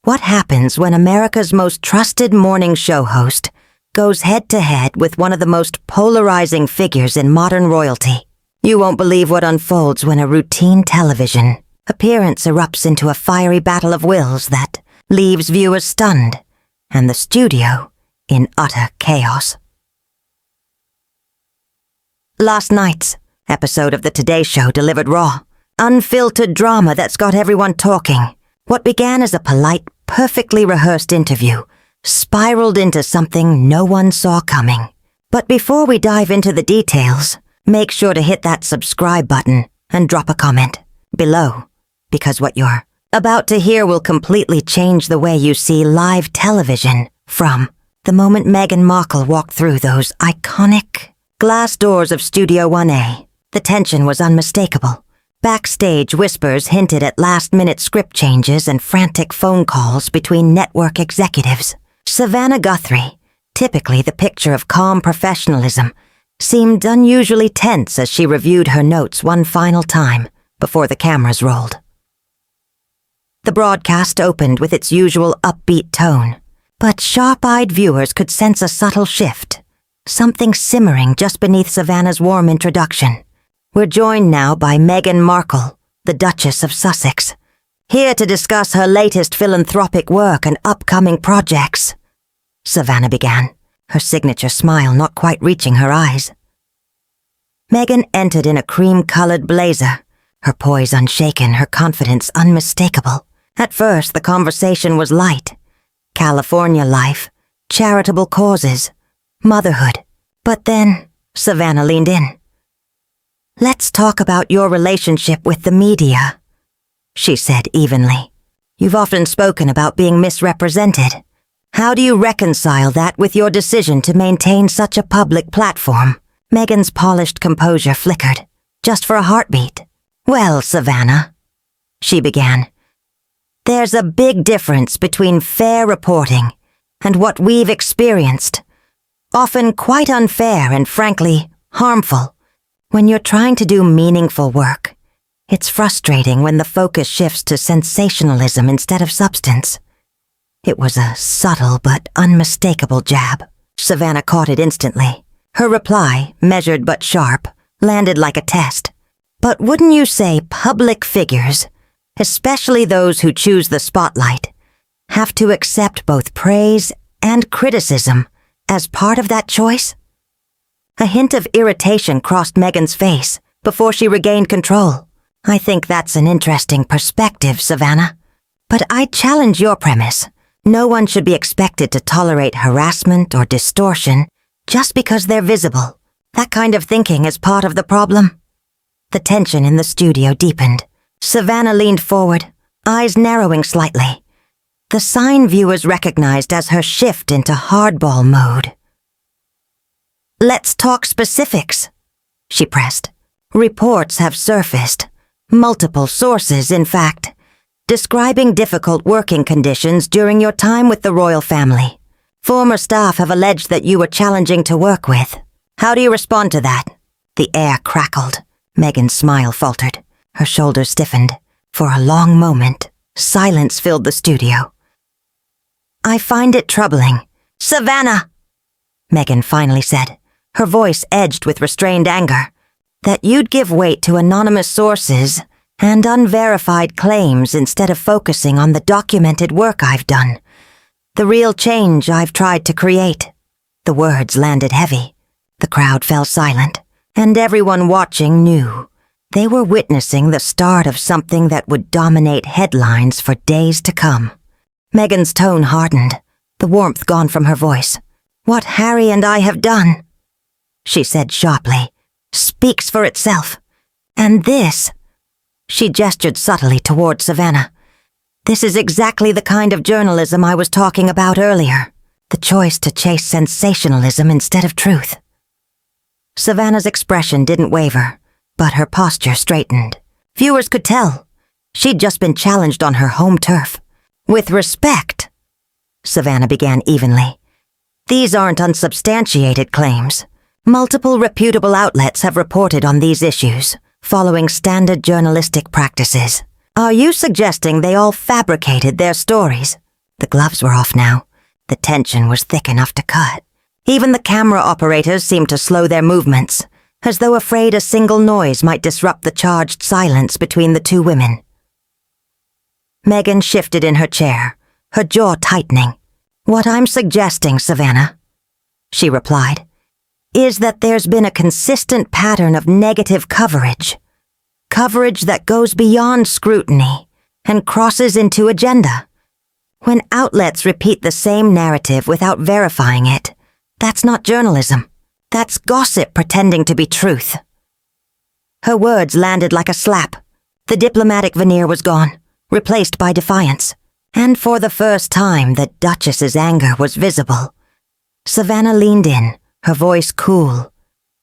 What happens when America's most trusted morning show host goes head-to-head with one of the most polarizing figures in modern royalty? You won't believe what unfolds when a routine television appearance erupts into a fiery battle of wills that leaves viewers stunned and the studio in utter chaos. Last night's episode of The Today Show delivered raw, unfiltered drama that's got everyone talking. What began as a polite, perfectly rehearsed interview spiraled into something no one saw coming. But before we dive into the details, make sure to hit that subscribe button and drop a comment below, because what you're about to hear will completely change the way you see live television from the moment Meghan Markle walked through those iconic glass doors of Studio 1A. The tension was unmistakable. Backstage whispers hinted at last-minute script changes and frantic phone calls between network executives. Savannah Guthrie, typically the picture of calm professionalism, seemed unusually tense as she reviewed her notes one final time before the cameras rolled. The broadcast opened with its usual upbeat tone, but sharp-eyed viewers could sense a subtle shift, something simmering just beneath Savannah's warm introduction. We're joined now by Meghan Markle, the Duchess of Sussex, here to discuss her latest philanthropic work and upcoming projects. Savannah began, her signature smile not quite reaching her eyes. Meghan entered in a cream-colored blazer, her poise unshaken, her confidence unmistakable. At first, the conversation was light. California life, charitable causes, motherhood. But then, Savannah leaned in. "Let's talk about your relationship with the media," she said evenly. "You've often spoken about being misrepresented. How do you reconcile that with your decision to maintain such a public platform?" Meghan's polished composure flickered, just for a heartbeat. "Well, Savannah," she began, "there's a big difference between fair reporting and what we've experienced, often quite unfair and frankly harmful. When you're trying to do meaningful work, it's frustrating when the focus shifts to sensationalism instead of substance." It was a subtle but unmistakable jab. Savannah caught it instantly. Her reply, measured but sharp, landed like a test. "But wouldn't you say public figures, especially those who choose the spotlight, have to accept both praise and criticism as part of that choice?" A hint of irritation crossed Meghan's face before she regained control. "I think that's an interesting perspective, Savannah. But I challenge your premise. No one should be expected to tolerate harassment or distortion just because they're visible. That kind of thinking is part of the problem." The tension in the studio deepened. Savannah leaned forward, eyes narrowing slightly. The sign viewers recognized as her shift into hardball mode. "Let's talk specifics," she pressed. "Reports have surfaced, multiple sources in fact, describing difficult working conditions during your time with the royal family. Former staff have alleged that you were challenging to work with. How do you respond to that?" The air crackled. Meghan's smile faltered. Her shoulders stiffened. For a long moment, silence filled the studio. "I find it troubling." "Savannah," Meghan finally said, her voice edged with restrained anger, "that you'd give weight to anonymous sources and unverified claims instead of focusing on the documented work I've done, the real change I've tried to create." The words landed heavy. The crowd fell silent, and everyone watching knew they were witnessing the start of something that would dominate headlines for days to come. Meghan's tone hardened, the warmth gone from her voice. "What Harry and I have done," she said sharply, "speaks for itself. And this," she gestured subtly toward Savannah, "this is exactly the kind of journalism I was talking about earlier, the choice to chase sensationalism instead of truth." Savannah's expression didn't waver, but her posture straightened. Viewers could tell. She'd just been challenged on her home turf. "With respect," Savannah began evenly, "these aren't unsubstantiated claims. Multiple reputable outlets have reported on these issues, following standard journalistic practices. Are you suggesting they all fabricated their stories?" The gloves were off now. The tension was thick enough to cut. Even the camera operators seemed to slow their movements, as though afraid a single noise might disrupt the charged silence between the two women. Meghan shifted in her chair, her jaw tightening. "What I'm suggesting, Savannah," she replied, "is that there's been a consistent pattern of negative coverage. Coverage that goes beyond scrutiny and crosses into agenda. When outlets repeat the same narrative without verifying it, that's not journalism. That's gossip pretending to be truth." Her words landed like a slap. The diplomatic veneer was gone, replaced by defiance. And for the first time, the Duchess's anger was visible. Savannah leaned in, her voice cool,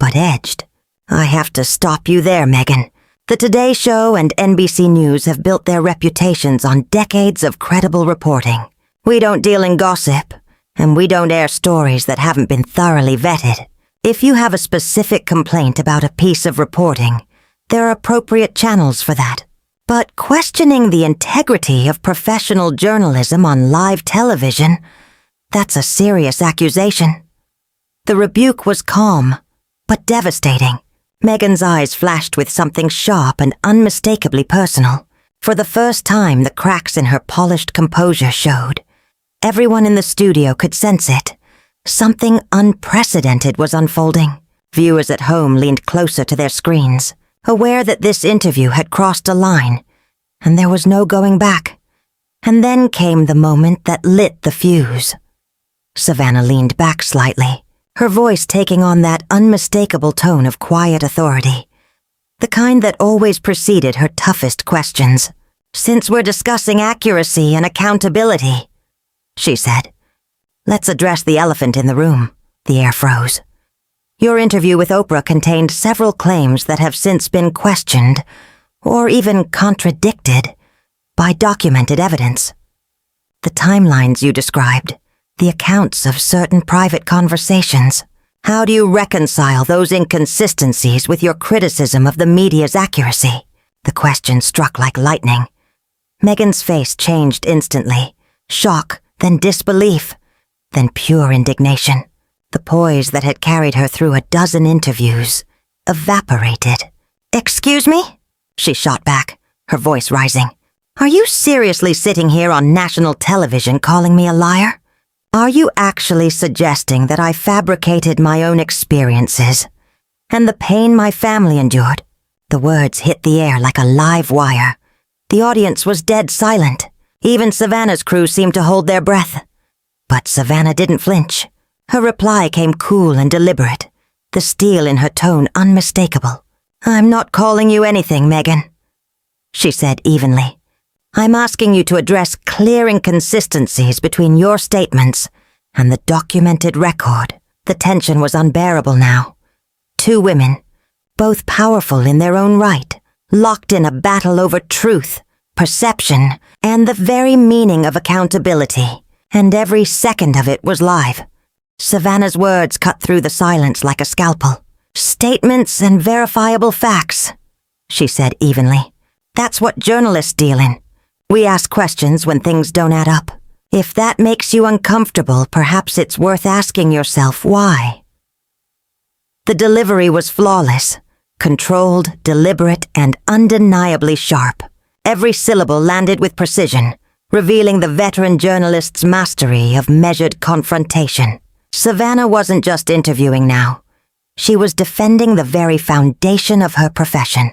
but edged. "I have to stop you there, Meghan. The Today Show and NBC News have built their reputations on decades of credible reporting. We don't deal in gossip, and we don't air stories that haven't been thoroughly vetted. If you have a specific complaint about a piece of reporting, there are appropriate channels for that. But questioning the integrity of professional journalism on live television, that's a serious accusation." The rebuke was calm, but devastating. Meghan's eyes flashed with something sharp and unmistakably personal. For the first time, the cracks in her polished composure showed. Everyone in the studio could sense it. Something unprecedented was unfolding. Viewers at home leaned closer to their screens, aware that this interview had crossed a line, and there was no going back. And then came the moment that lit the fuse. Savannah leaned back slightly, her voice taking on that unmistakable tone of quiet authority, the kind that always preceded her toughest questions. "Since we're discussing accuracy and accountability," she said, "let's address the elephant in the room." The air froze. "Your interview with Oprah contained several claims that have since been questioned, or even contradicted, by documented evidence. The timelines you described, the accounts of certain private conversations. How do you reconcile those inconsistencies with your criticism of the media's accuracy?" The question struck like lightning. Meghan's face changed instantly. Shock, then disbelief, then pure indignation. The poise that had carried her through a dozen interviews evaporated. "Excuse me?" she shot back, her voice rising. "Are you seriously sitting here on national television calling me a liar? Are you actually suggesting that I fabricated my own experiences and the pain my family endured?" The words hit the air like a live wire. The audience was dead silent. Even Savannah's crew seemed to hold their breath. But Savannah didn't flinch. Her reply came cool and deliberate, the steel in her tone unmistakable. "I'm not calling you anything, Meghan," she said evenly. "I'm asking you to address clear inconsistencies between your statements and the documented record." The tension was unbearable now. Two women, both powerful in their own right, locked in a battle over truth, perception, and the very meaning of accountability, and every second of it was live. Savannah's words cut through the silence like a scalpel. "Statements and verifiable facts," she said evenly. "That's what journalists deal in. We ask questions when things don't add up. If that makes you uncomfortable, perhaps it's worth asking yourself why." The delivery was flawless, controlled, deliberate, and undeniably sharp. Every syllable landed with precision, revealing the veteran journalist's mastery of measured confrontation. Savannah wasn't just interviewing now. She was defending the very foundation of her profession.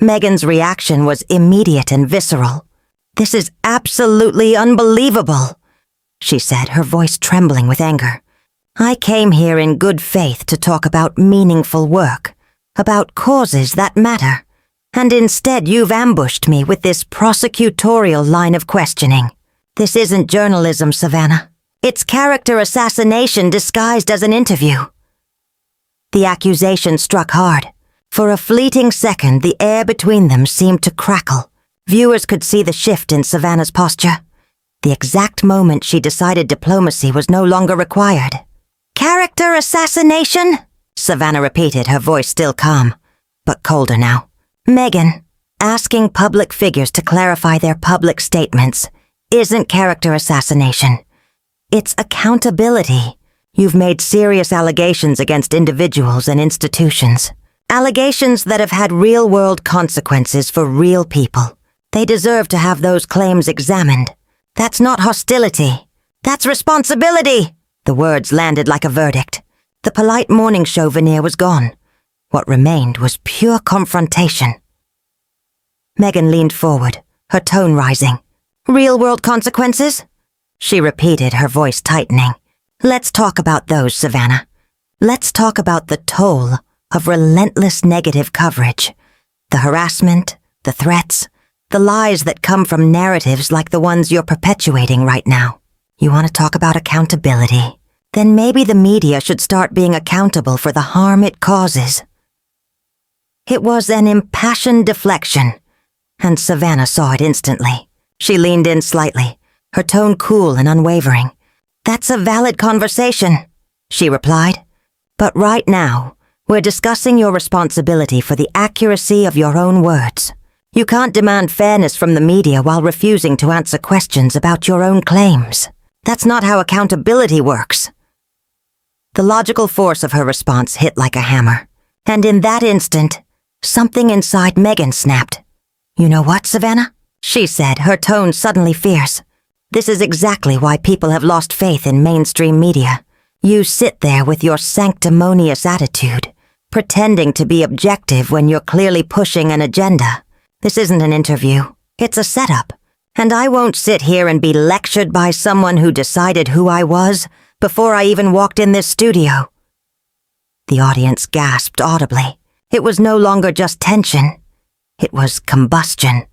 Meghan's reaction was immediate and visceral. "This is absolutely unbelievable," she said, her voice trembling with anger. "I came here in good faith to talk about meaningful work, about causes that matter, and instead you've ambushed me with this prosecutorial line of questioning. This isn't journalism, Savannah. It's character assassination disguised as an interview." The accusation struck hard. For a fleeting second, the air between them seemed to crackle. Viewers could see the shift in Savannah's posture. The exact moment she decided diplomacy was no longer required. "Character assassination?" Savannah repeated, her voice still calm, but colder now. "Meghan, asking public figures to clarify their public statements isn't character assassination. It's accountability. You've made serious allegations against individuals and institutions. Allegations that have had real-world consequences for real people. They deserve to have those claims examined. That's not hostility. That's responsibility. The words landed like a verdict. The polite morning show veneer was gone. What remained was pure confrontation. Meghan leaned forward, her tone rising. Real-world consequences? She repeated, her voice tightening. Let's talk about those, Savannah. Let's talk about the toll of relentless negative coverage. The harassment, the threats, the lies that come from narratives like the ones you're perpetuating right now. You want to talk about accountability? Then maybe the media should start being accountable for the harm it causes. It was an impassioned deflection, and Savannah saw it instantly. She leaned in slightly, her tone cool and unwavering. That's a valid conversation, she replied. But right now, we're discussing your responsibility for the accuracy of your own words. You can't demand fairness from the media while refusing to answer questions about your own claims. That's not how accountability works. The logical force of her response hit like a hammer, and in that instant, something inside Meghan snapped. You know what, Savannah? She said, her tone suddenly fierce. This is exactly why people have lost faith in mainstream media. You sit there with your sanctimonious attitude, pretending to be objective when you're clearly pushing an agenda. This isn't an interview. It's a setup. And I won't sit here and be lectured by someone who decided who I was before I even walked in this studio. The audience gasped audibly. It was no longer just tension. It was combustion.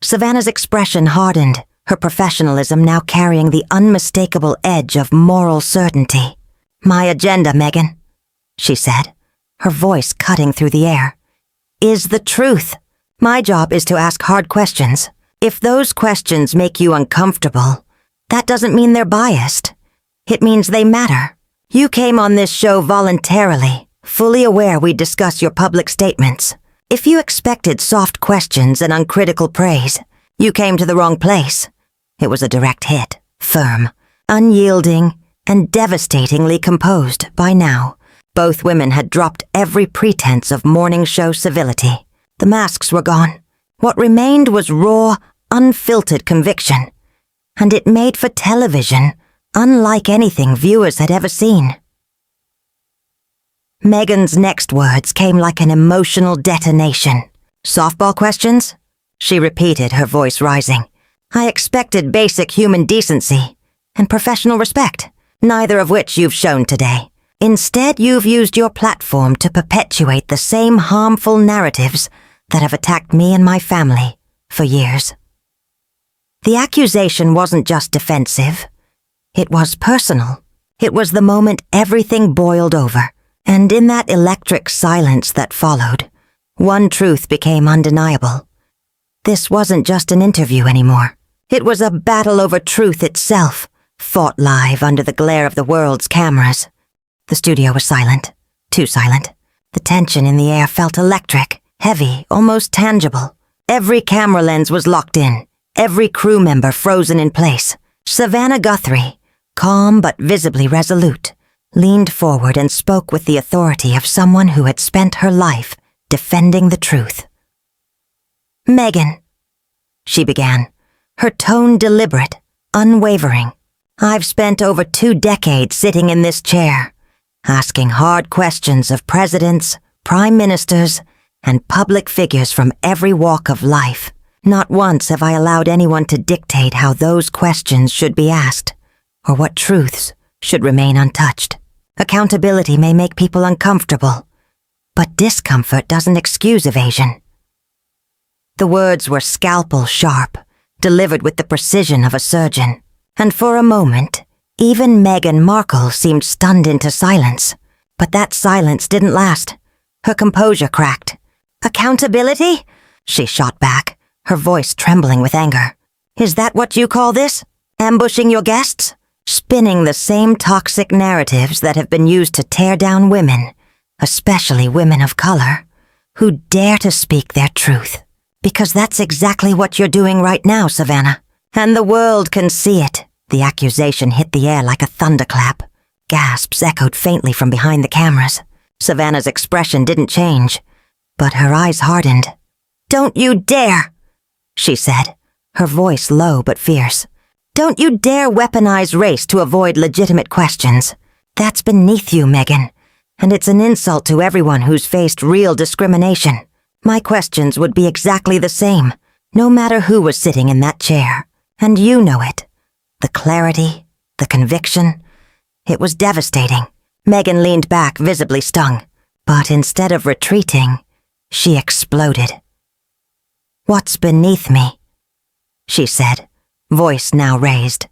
Savannah's expression hardened, her professionalism now carrying the unmistakable edge of moral certainty. My agenda, Meghan, she said, her voice cutting through the air, is the truth. My job is to ask hard questions. If those questions make you uncomfortable, that doesn't mean they're biased. It means they matter. You came on this show voluntarily, fully aware we'd discuss your public statements. If you expected soft questions and uncritical praise, you came to the wrong place. It was a direct hit, firm, unyielding, and devastatingly composed by now. Both women had dropped every pretense of morning show civility. The masks were gone. What remained was raw, unfiltered conviction. And it made for television unlike anything viewers had ever seen. Meghan's next words came like an emotional detonation. Softball questions? She repeated, her voice rising. I expected basic human decency and professional respect, neither of which you've shown today. Instead, you've used your platform to perpetuate the same harmful narratives that have attacked me and my family for years. The accusation wasn't just defensive. It was personal. It was the moment everything boiled over. And in that electric silence that followed, one truth became undeniable. This wasn't just an interview anymore. It was a battle over truth itself, fought live under the glare of the world's cameras. The studio was silent, too silent. The tension in the air felt electric, heavy, almost tangible. Every camera lens was locked in, every crew member frozen in place. Savannah Guthrie, calm but visibly resolute, leaned forward and spoke with the authority of someone who had spent her life defending the truth. Meghan, she began, her tone deliberate, unwavering. I've spent over 2 decades sitting in this chair, asking hard questions of presidents, prime ministers, and public figures from every walk of life. Not once have I allowed anyone to dictate how those questions should be asked, or what truths should remain untouched. Accountability may make people uncomfortable, but discomfort doesn't excuse evasion. The words were scalpel sharp, delivered with the precision of a surgeon, and for a moment, even Meghan Markle seemed stunned into silence. But that silence didn't last. Her composure cracked. Accountability? She shot back, her voice trembling with anger. Is that what you call this? Ambushing your guests? Spinning the same toxic narratives that have been used to tear down women, especially women of color, who dare to speak their truth. Because that's exactly what you're doing right now, Savannah. And the world can see it. The accusation hit the air like a thunderclap. Gasps echoed faintly from behind the cameras. Savannah's expression didn't change, but her eyes hardened. "Don't you dare," she said, her voice low but fierce. "Don't you dare weaponize race to avoid legitimate questions. That's beneath you, Meghan, and it's an insult to everyone who's faced real discrimination. My questions would be exactly the same, no matter who was sitting in that chair. And you know it. The clarity, the conviction. It was devastating." Meghan leaned back, visibly stung. But instead of retreating, she exploded. "What's beneath me," she said, voice now raised,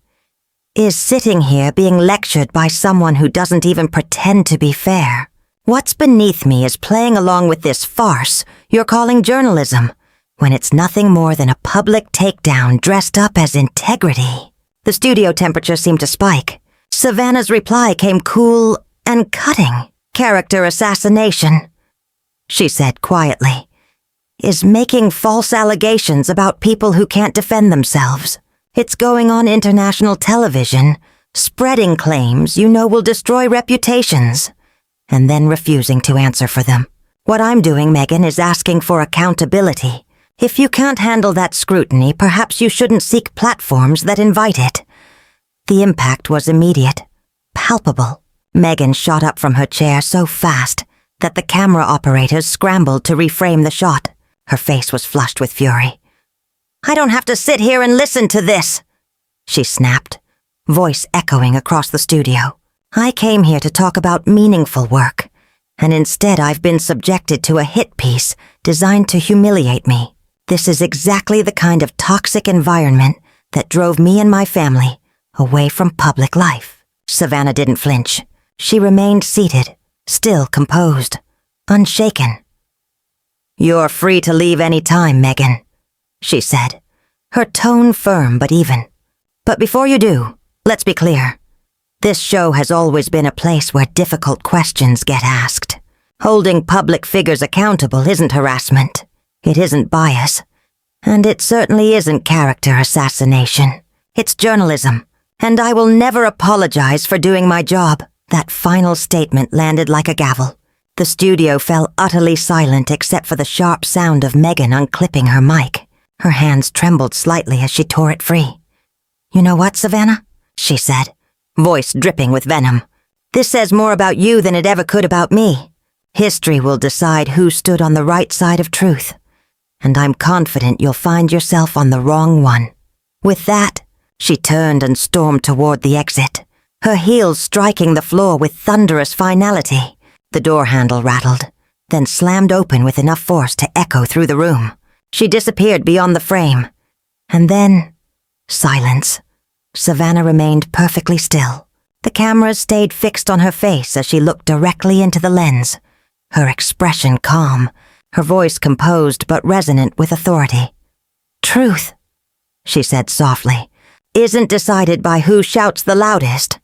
"is sitting here being lectured by someone who doesn't even pretend to be fair. What's beneath me is playing along with this farce you're calling journalism, when it's nothing more than a public takedown dressed up as integrity." The studio temperature seemed to spike. Savannah's reply came cool and cutting. "Character assassination," she said quietly, "is making false allegations about people who can't defend themselves. It's going on international television, spreading claims you know will destroy reputations, and then refusing to answer for them. What I'm doing, Meghan, is asking for accountability. If you can't handle that scrutiny, perhaps you shouldn't seek platforms that invite it." The impact was immediate, palpable. Meghan shot up from her chair so fast that the camera operators scrambled to reframe the shot. Her face was flushed with fury. "I don't have to sit here and listen to this," she snapped, voice echoing across the studio. "I came here to talk about meaningful work, and instead I've been subjected to a hit piece designed to humiliate me. This is exactly the kind of toxic environment that drove me and my family away from public life." Savannah didn't flinch. She remained seated, still composed, unshaken. "You're free to leave any time, Meghan," she said, her tone firm but even. "But before you do, let's be clear. This show has always been a place where difficult questions get asked. Holding public figures accountable isn't harassment. It isn't bias. And it certainly isn't character assassination. It's journalism, and I will never apologize for doing my job." That final statement landed like a gavel. The studio fell utterly silent except for the sharp sound of Meghan unclipping her mic. Her hands trembled slightly as she tore it free. "You know what, Savannah?" she said, voice dripping with venom. "This says more about you than it ever could about me. History will decide who stood on the right side of truth, and I'm confident you'll find yourself on the wrong one." With that, she turned and stormed toward the exit, her heels striking the floor with thunderous finality. The door handle rattled, then slammed open with enough force to echo through the room. She disappeared beyond the frame. And then, silence. Savannah remained perfectly still. The cameras stayed fixed on her face as she looked directly into the lens, her expression calm, her voice composed but resonant with authority. "Truth," she said softly, "isn't decided by who shouts the loudest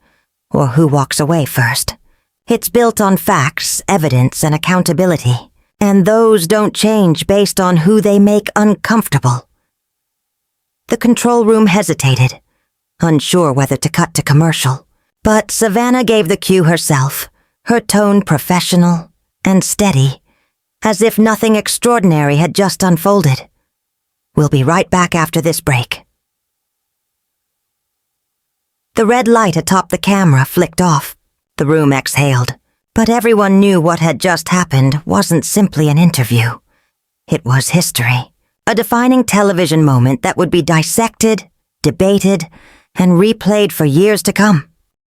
or who walks away first. It's built on facts, evidence, and accountability, and those don't change based on who they make uncomfortable." The control room hesitated, unsure whether to cut to commercial, but Savannah gave the cue herself, her tone professional and steady, as if nothing extraordinary had just unfolded. "We'll be right back after this break." The red light atop the camera flicked off. The room exhaled, but everyone knew what had just happened wasn't simply an interview. It was history, a defining television moment that would be dissected, debated, and replayed for years to come.